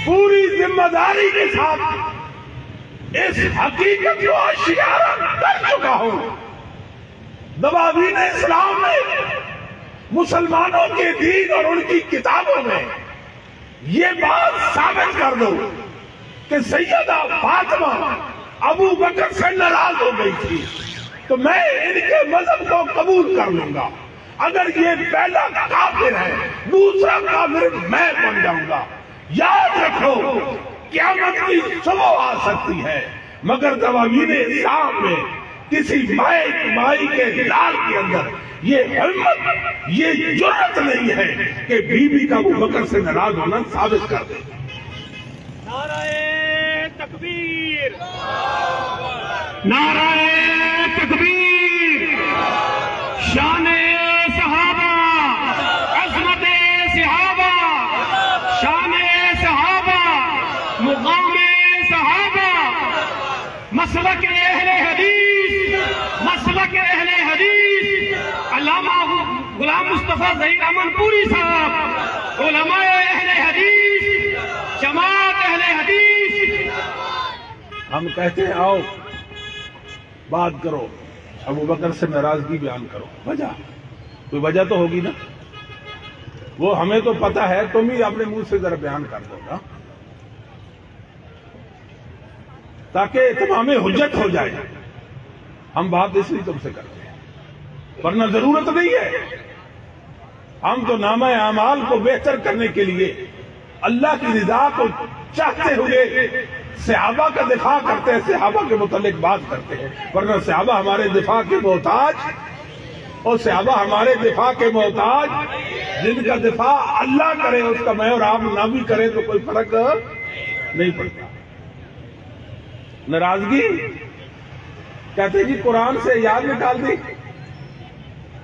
پوری ذمہ داری کے ساتھ اس حقیقت کو اشیارہ کر چکا ہوں. دواوین اسلام میں مسلمانوں کے دین اور ان کی کتابوں میں یہ بات ثابت کر دو کہ سیدہ فاطمہ ابو بکر سے ناراض ہو گئی تھی تو میں ان کے مذہب کو قبول کر لوں گا. اگر یہ پہلا کافر ہے دوسرا کافر میں بن جاؤں گا. یاد رکھو قیامت کی صبح آ سکتی ہے مگر دواوین اسلام میں کسی مائی کے لال کے اندر یہ ہمت، یہ جرأت نہیں ہے کہ بی بی کا ابو بکر سے ناراض ہونا ثابت کر دے. نعرہ تکبیر، نعرہ تکبیر. شان صحابہ، عظمت صحابہ. مسلک اہل حدیث، مسلک اہل حدیث علامہ غلام مصطفیٰ ظہیر امن پوری صاحب، علماء اہل حدیث، جماعت اہل حدیث۔ ہم کہتے ہیں آؤ بات کرو، ابو بکر سے ناراضگی بیان کرو، وجہ کوئی وجہ تو ہوگی نا، وہ ہمیں تو پتہ ہے، تم ہی اپنے منہ سے ذرا بیان کر دو نا، تاکہ تمام حجت ہو جائے۔ ہم بات اس لیے تم سے کرتے ہیں، ورنہ ضرورت نہیں ہے۔ ہم تو نامہ اعمال کو بہتر کرنے کے لیے اللہ کی رضا کو چاہتے ہوئے صحابہ کا دفاع کرتے ہیں، صحابہ کے متعلق بات کرتے ہیں، ورنہ صحابہ ہمارے دفاع کے محتاج، اور صحابہ ہمارے دفاع کے محتاج، جن کا دفاع اللہ کرے اس کا میں اور آپ نہ بھی کرے تو کوئی فرق نہیں پڑتا۔ ناراضگی کہتے جی قرآن سے آیات نکال دی،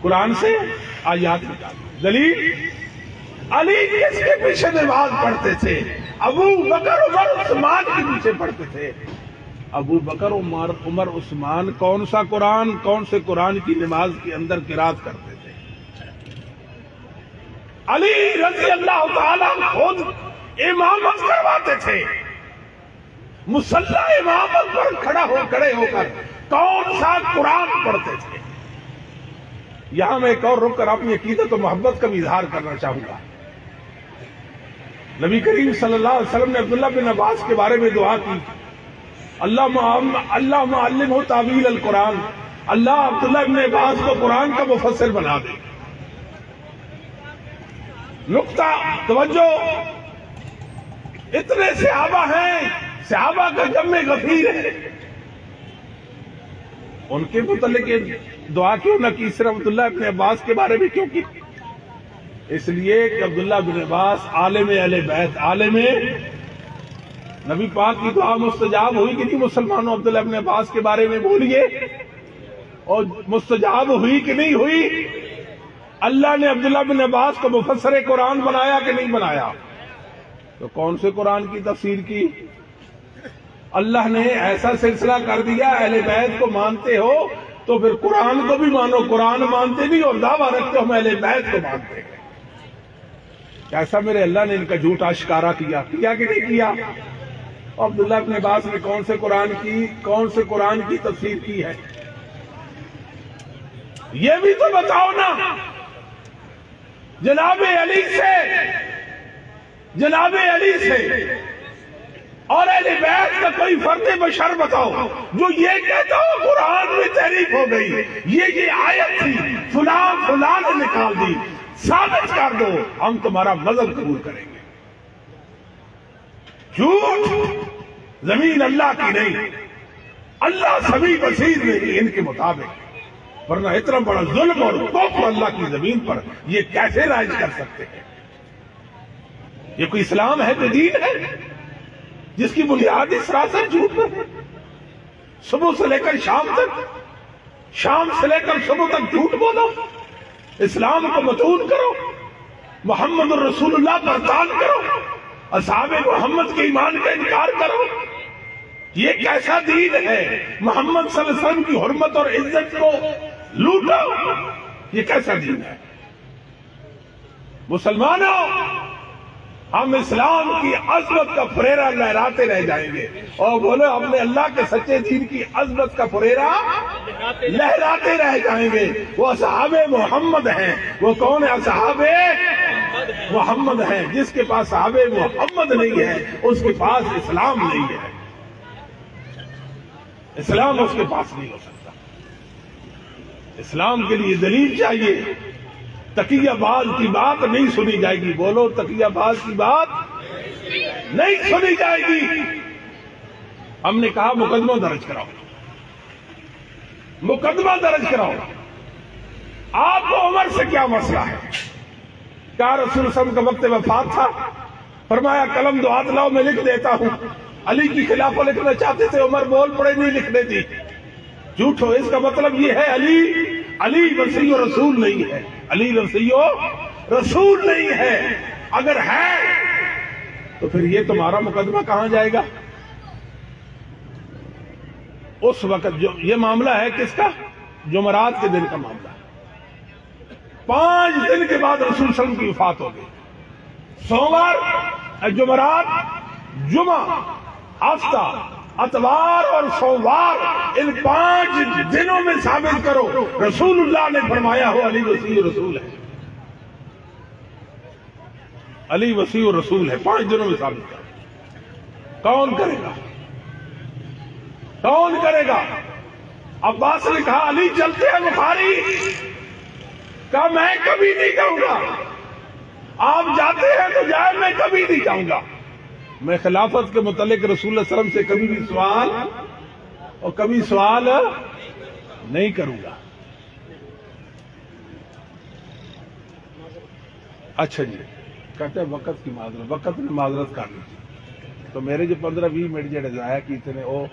قرآن سے آیات نکال دی۔ دلیل علی کس کے پیچھے نماز پڑھتے تھے؟ ابو بکر عمر عثمان کے پیچھے پڑھتے تھے۔ ابو بکر عمر عثمان کون سا قرآن، کون سے قرآن کی نماز کے اندر قرات کرتے تھے؟ علی رضی اللہ تعالیٰ خود امامت کرواتے تھے، مصلی امامت پر کھڑے ہو کر کون سا قرآن پڑھتے تھے؟ یہاں میں ایک اور رک کر اپنی عقیدت و محبت کا بھی اظہار کرنا چاہوں گا۔ نبی کریم صلی اللہ علیہ وسلم نے عبداللہ بن عباس کے بارے میں دعا کی، اللہ معلمہ تعویل القرآن، اللہ عبداللہ بن عباس کو قرآن کا مفسر بنا دے۔ نقطہ توجہ، اتنے صحابہ ہیں، صحابہ کا جمع غفیر ہے، ان کے متعلق دعا کیوں نہ کی؟ صرف عبداللہ بن عباس کے بارے میں کیوں کی؟ اس لیے کہ عبداللہ بن عباس عالم اہل بیت، عالم نبی پاک کی دعا مستجاب ہوئی کہ نہیں مسلمانوں؟ عبداللہ بن عباس کے بارے میں بولیے، اور مستجاب ہوئی کہ نہیں ہوئی؟ اللہ نے عبداللہ بن عباس کو مفسر قرآن بنایا کہ نہیں بنایا؟ تو کون سے قرآن کی تفسیر کی؟ اللہ نے ایسا سلسلہ کر دیا، اہل بیت کو مانتے ہو تو پھر قرآن کو بھی مانو، قرآن مانتے نہیں اور دعویٰ رکھتے ہو ہم اہل بیت کو مانتے ہیں۔ کیسا میرے اللہ نے ان کا جھوٹ آشکارا کیا کہ نہیں کیا؟ عبداللہ بن عباس نے کون سے قرآن کی تفسیر کی ہے؟ یہ بھی تو بتاؤ نا۔ جناب علی سے اور اہل بیت کا کوئی فرد بشر بتاؤ جو یہ کہتا ہو قرآن میں تحریف ہو گئی، یہ آیت تھی، فلاں نے نکال دی، ثابت کر دو، ہم تمہارا مذہب قبول کریں گے۔ جھوٹ، زمین اللہ کی نہیں، اللہ سمیع بصیر نہیں ان کے مطابق، ورنہ اتنا بڑا ظلم اور کفر اللہ کی زمین پر یہ کیسے رائج کر سکتے ہیں؟ یہ کوئی اسلام ہے، کوئی دین ہے جس کی بنیاد سراسر جھوٹ پر ہے؟ صبح سے لے کر شام تک، شام سے لے کر صبح تک جھوٹ بولو، اسلام کو متون کرو، محمد الرسول اللہ پر طعن کرو، اصحاب محمد کے ایمان کا انکار کرو۔ یہ کیسا دین ہے؟ محمد صلی اللہ علیہ وسلم کی حرمت اور عزت کو لوٹو، یہ کیسا دین ہے؟ مسلمانوں، ہم اسلام کی عظمت کا فریرہ لہراتے رہ جائیں گے، اور بولو اپنے اللہ کے سچے دین کی عظمت کا فریرہ لہراتے رہ جائیں گے۔ وہ اصحاب محمد ہیں۔ وہ کون ہے؟ اصحاب محمد ہیں۔ جس کے پاس اصحاب محمد نہیں ہے اس کے پاس اسلام نہیں ہے، اسلام اس کے پاس نہیں ہو سکتا۔ اسلام کے لیے دلیل چاہیے۔ تقیہ باز کی بات نہیں سنی جائے گی، بولو تقیہ باز کی بات نہیں سنی جائے گی۔ ہم نے کہا مقدمہ درج کراؤ، مقدمہ درج کراؤ۔ آپ کو عمر سے کیا مسئلہ ہے؟ کیا رسول اللہ صلی اللہ علیہ وسلم کا وقت وفات تھا؟ فرمایا قلم دو ہاتھ لاؤ میں لکھ دیتا ہوں۔ علی کی خلاف کو لکھنا چاہتے تھے، عمر بول پڑے نہیں لکھنے دی۔ جھوٹ ہو، اس کا مطلب یہ ہے علی وصی و رسول نہیں ہے، علی وصی و رسول نہیں ہے۔ اگر ہے تو پھر یہ تمہارا مقدمہ کہاں جائے گا؟ اس وقت جو یہ معاملہ ہے کس کا؟ جمعرات کے دن کا معاملہ ہے۔ 5 دن کے بعد رسول صلی اللہ علیہ وسلم کی وفات ہو گئی۔ سوموار، جمعرات، جمعہ، ہفتہ، اتوار اور سوموار، ان 5 دنوں میں ثابت کرو رسول اللہ نے فرمایا ہو علی وسیع رسول ہے، علی وسیع رسول ہے۔ 5 دنوں میں ثابت کرو۔ کون کرے گا؟ کون کرے گا؟ عباس نے کہا علی چلتے ہیں بخاری، کہا میں کبھی نہیں جاؤں گا، آپ جاتے ہیں تو جائے، میں کبھی نہیں جاؤں گا۔ میں خلافت کے متعلق رسول اللہ صلی اللہ علیہ وسلم سے کبھی بھی سوال اور کبھی سوال نہیں کروں گا۔ اچھا جی، کہتے ہیں وقت کی معذرت، وقت نے معذرت کر لی تو میرے جو 15-20 منٹ جڑے ضائع کیتے نے وہ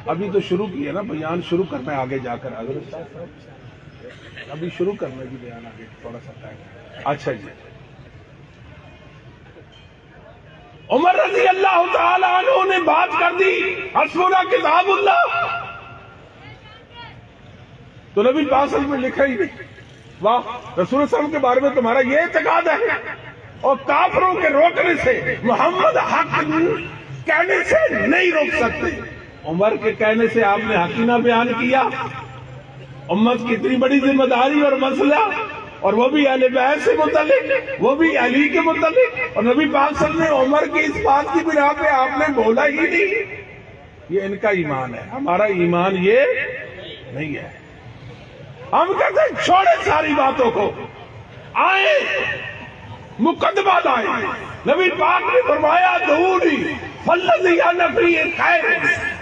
ابھی تو شروع کیا نا، بیان شروع کرنا ہے آگے جا کر، حضرت صاحب ابھی شروع کرنا ہے جی بیان آگے تھوڑا سا ٹائم۔ اچھا جی، عمر رضی اللہ تعالی عنہ نے بات کر دی حسبنا کتاب اللہ، تو نبی پاک صلی اللہ علیہ وسلم نے لکھا ہی نہیں، واہ رسول اللہ صلی اللہ علیہ وسلم کے بارے میں تمہارا یہ اعتقاد ہے، اور کافروں کے روکنے سے محمد حق کہنے سے نہیں روک سکتے۔ عمر کے کہنے سے آپ نے حقینہ بیان کیا، امت کی اتنی بڑی ذمہ داری اور مسئلہ، اور وہ بھی اہل بیت سے متعلق، وہ بھی علی کے متعلق، اور نبی پاک صلی اللہ علیہ وسلم نے عمر کی اس بات کی بنا پہ آپ نے بولا ہی نہیں۔ یہ ان کا ایمان ہے، ہمارا ایمان یہ نہیں ہے۔ ہم کہتے ہیں چھوڑے ساری باتوں کو، آئے مقدمہ لائے۔ نبی پاک نے فرمایا دعونی فالذی انا فیہ خیر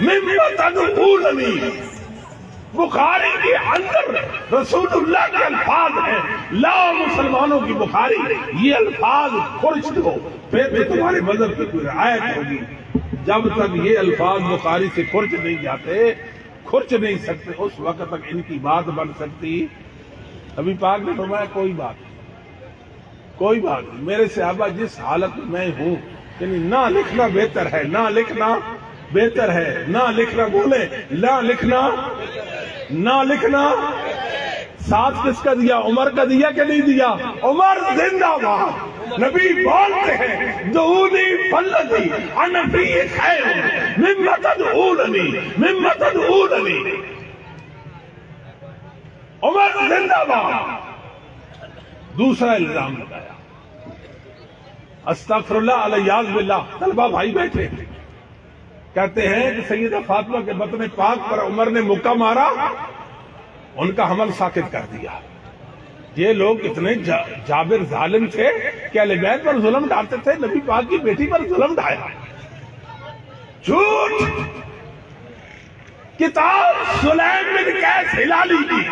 مما تدعوننی۔ بخاری کے اندر رسول اللہ کے الفاظ ہیں، لاؤ مسلمانوں کی بخاری، یہ الفاظ خرچ دو، پھر بھی تمہارے مذہب کی کوئی رعایت ہوگی۔ جب تک یہ الفاظ بخاری سے خرچ نہیں جاتے، خرچ نہیں سکتے، اس وقت تک ان کی بات بن سکتی۔ نبی پاک نے فرمایا کوئی بات نہیں، کوئی بات نہیں، میرے صحابہ جس حالت میں ہوں، یعنی نہ لکھنا بہتر ہے، نہ لکھنا بہتر ہے، نہ لکھنا بولے، نہ لکھنا، نہ لکھنا۔ ساتھ کس کا دیا؟ عمر کا دیا کہ نہیں دیا؟ عمر زندہ باد۔ نبی بولتے ہیں دعونی فالذی انا فیہ خیر مما تدعوننی، مما تدعوننی۔ عمر زندہ باد۔ دوسرا الزام لگایا، استغفر اللہ علیہ باللہ۔ طلبہ بھائی بیٹھے کہتے ہیں کہ سیدہ فاطمہ کے بطن پاک پر عمر نے مکہ مارا، ان کا حمل ساکت کر دیا۔ یہ لوگ اتنے جابر ظالم تھے کہ اہل بیت پر ظلم ڈالتے تھے، نبی پاک کی بیٹی پر ظلم ڈھایا۔ جھوٹ۔ کتاب سلیم بن قیس ہلالی کی،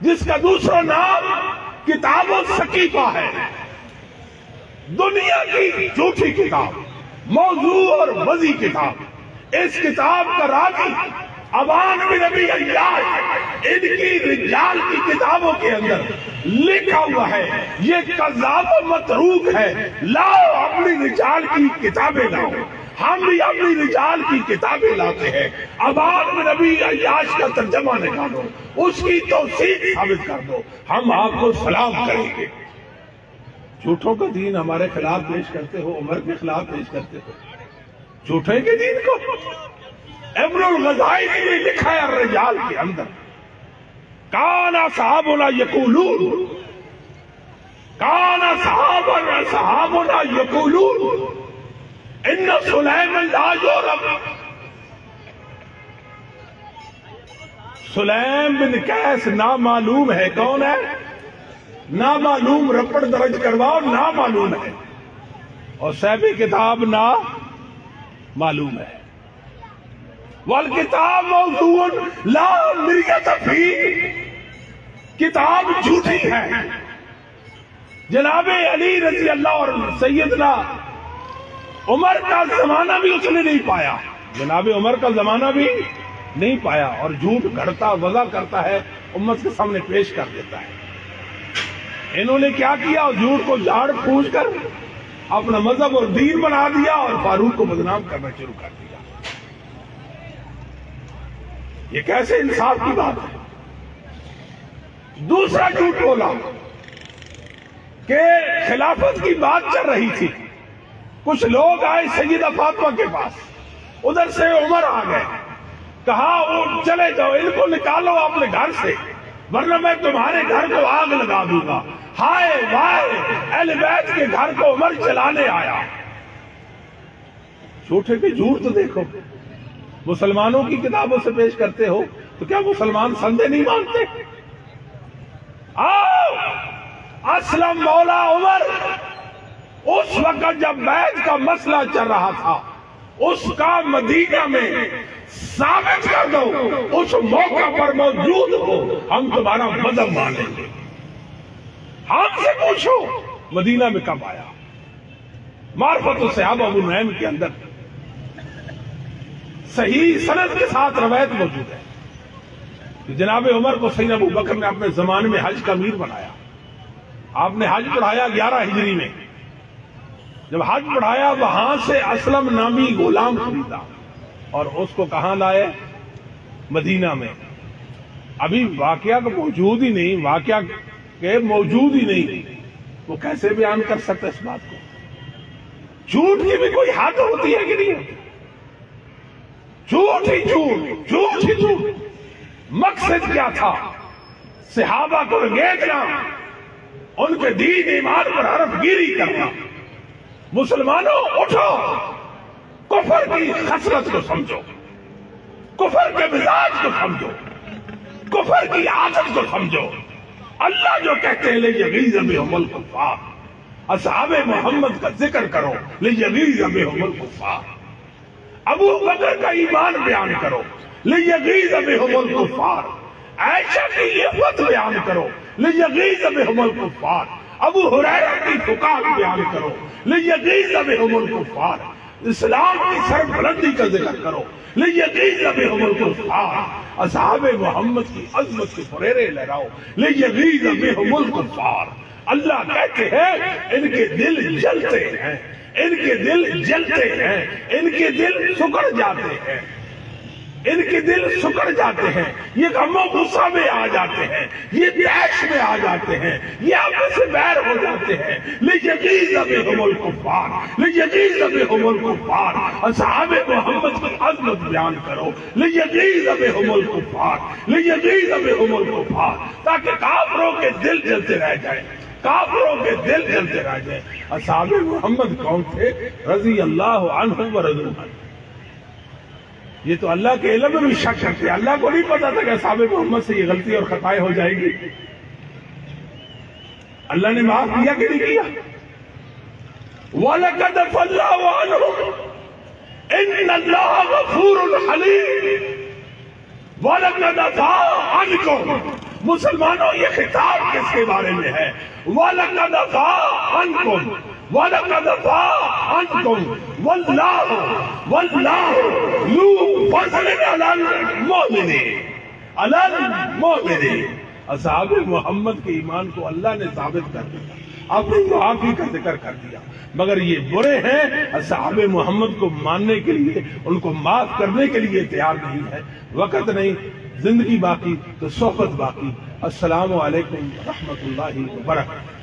جس کا دوسرا نام کتاب السقیفہ ہے، دنیا کی جھوٹی کتاب، موضوع اور وضعی کتاب۔ اس کتاب کا راوی ابان بن ابی عیاش، ان کی رجال کی کتابوں کے اندر لکھا ہوا ہے یہ کذاب و متروک ہے، لاؤ اپنی رجال کی کتابیں لاؤ۔ ہم بھی اپنی رجال کی کتابیں لاتے ہیں، ابان بن ابی عیاش کا ترجمہ نکالو، اس کی توثیق ثابت کر دو، ہم آپ کو سلام کریں گے۔ جھوٹوں کا دین ہمارے خلاف پیش کرتے ہو، عمر کے خلاف پیش کرتے ہو جھوٹے کے دین کو۔ ابن الغزالی نے لکھا ہے الرجال کے اندر، کان صحابنا یقولون، کان صحابنا یقولون ان سلیم لا یعرف۔ سلیم بن قیس نامعلوم ہے، کون ہے؟ نامعلوم، رپڑ درج کرواؤ، نامعلوم ہے، اور صاحب کتاب نامعلوم ہے۔ والکتاب موضوع لا مریت فیہ، کتاب جھوٹی ہے۔ جناب علی رضی اللہ اور سیدنا عمر کا زمانہ بھی اس نے نہیں پایا، جناب عمر کا زمانہ بھی نہیں پایا، اور جھوٹ گھڑتا وضع کرتا ہے، امت کے سامنے پیش کر دیتا ہے۔ انہوں نے کیا کیا؟ جھوٹ کو جھاڑ پھونک کر اپنا مذہب اور دین بنا دیا، اور فاروق کو بدنام کرنا شروع کر دیا۔ یہ کیسے انصاف کی بات ہے؟ دوسرا جھوٹ بولا کہ خلافت کی بات چل رہی تھی، کچھ لوگ آئے سیدہ فاطمہ کے پاس، ادھر سے عمر آ گئے، کہا وہ چلے جاؤ، ان کو نکالو اپنے گھر سے ورنہ میں تمہارے گھر کو آگ لگا دوں گا۔ ہائے وائے، اہل بیت کے گھر کو عمر چلانے آیا۔ جھوٹے کے جھوٹ تو دیکھو، مسلمانوں کی کتابوں سے پیش کرتے ہو تو کیا مسلمان سندے نہیں مانتے؟ آؤ اسلم مولا عمر، اس وقت جب بیعت کا مسئلہ چل رہا تھا اس کا مدینہ میں ثابت کر دو، اس موقع پر موجود ہو، ہم تمہارا مذہب مانیں گے۔ ہم سے پوچھو مدینہ میں کب آیا؟ معرفت الصحابہ ابو نعیم کے اندر صحیح سند کے ساتھ روایت موجود ہے کہ جناب عمر کو سیدنا ابو بکر نے اپنے زمانے میں حج کا امیر بنایا۔ آپ نے حج پڑھایا 11 ہجری میں۔ جب حج پڑھایا وہاں سے اسلم نامی غلام خریدا اور اس کو کہاں لائے؟ مدینہ میں۔ ابھی واقعہ کا موجود ہی نہیں، واقعہ کے موجود ہی نہیں، وہ کیسے بیان کر سکتا اس بات کو؟ جھوٹ کی بھی کوئی حد ہوتی ہے کہ نہیں ہوتی؟ جھوٹ ہی جھوٹ، جھوٹ ہی جھوٹ۔ مقصد کیا تھا؟ صحابہ کو رنگیٹنا، ان کے دین ایمان پر حرف گیری کرنا۔ مسلمانوں اٹھو، کفر کی خصلت کو سمجھو، کفر کے مزاج کو سمجھو، کفر کی عادت کو سمجھو۔ اللہ جو کہتے ہیں لِیَغِیظَ بِهُمُ الْکُفَّارَ، اصحاب محمد کا ذکر کرو، لِیَغِیظَ بِهُمُ الْکُفَّارَ۔ ابو بکر کا ایمان بیان کرو، لِیَغِیظَ بِهُمُ الْکُفَّارَ۔ عائشہ کی عفت بیان کرو، لِیَغِیظَ بِهُمُ الْکُفَّارَ۔ ابو ہریرہ کی فقاہت بیان کرو، لِیَغِیظَ بِهُمُ الْکُفَّارَ۔ اسلام کی سربلندی کا ذکر کرو، لِیَغِیظَ بِهُمُ الْکُفَّارَ۔ اصحاب محمد کی عظمت کے پھریرے لہراؤ، لِیَغِیظَ بِهُمُ الْکُفَّارَ۔ اللہ کہتے ہیں ان کے دل جلتے ہیں، ان کے دل جلتے ہیں، ان کے دل سکڑ جاتے ہیں، ان کے دل سکڑ جاتے ہیں، یہ غم و غصہ میں آ جاتے ہیں، یہ طیش میں آ جاتے ہیں، یہ آپس سے بیر ہو جاتے ہیں۔ لِیَغِیظَ بِهُمُ الْکُفَّارَ، لِیَغِیظَ بِهُمُ الْکُفَّارَ۔ اصحاب محمد کی عظمت بیان کرو، لِیَغِیظَ بِهُمُ الْکُفَّارَ، لِیَغِیظَ بِهُمُ الْکُفَّارَ، تاکہ کافروں کے دل جلتے رہ جائیں، کافروں کے دل جلتے رہ جائیں۔ اصحاب محمد کون تھے؟ رضی اللہ عنہ ورضوا عنہ۔ یہ تو اللہ کے علم میں بھی شک کرتے، اللہ کو نہیں پتا تھا کہ اصحاب محمد سے یہ غلطی اور خطائیں ہو جائے گی۔ اللہ نے معاف کیا کہ نہیں کیا؟ وَلَقَدْ عَفَا اللَّهُ عَنْهُمْ إِنَّ اللَّهَ غَفُورٌ حَلِيمٌ وَلَقَدْ عَفَا عَنْكُمْ۔ مسلمانوں یہ خطاب کس کے بارے میں ہے؟ وَلَقَدْ عَفَا عَنْكُمْ، وَلَقَدْ عَفَا عَنْكُمْ وَاللَّهُ ذُو فَضْلٍ عَلَى الْمُؤْمِنِينَ، عَلَى الْمُؤْمِنِينَ۔ اصحاب محمد کے ایمان کو اللہ نے ثابت کر دیا، اپنی معافی کا ذکر کر دیا، مگر یہ برے ہیں اصحاب محمد کو ماننے کے لیے، ان کو معاف کرنے کے لیے تیار نہیں ہے۔ وقت نہیں، زندگی باقی تو صحبت باقی۔ السلام علیکم ورحمۃ اللہ وبرکاتہ۔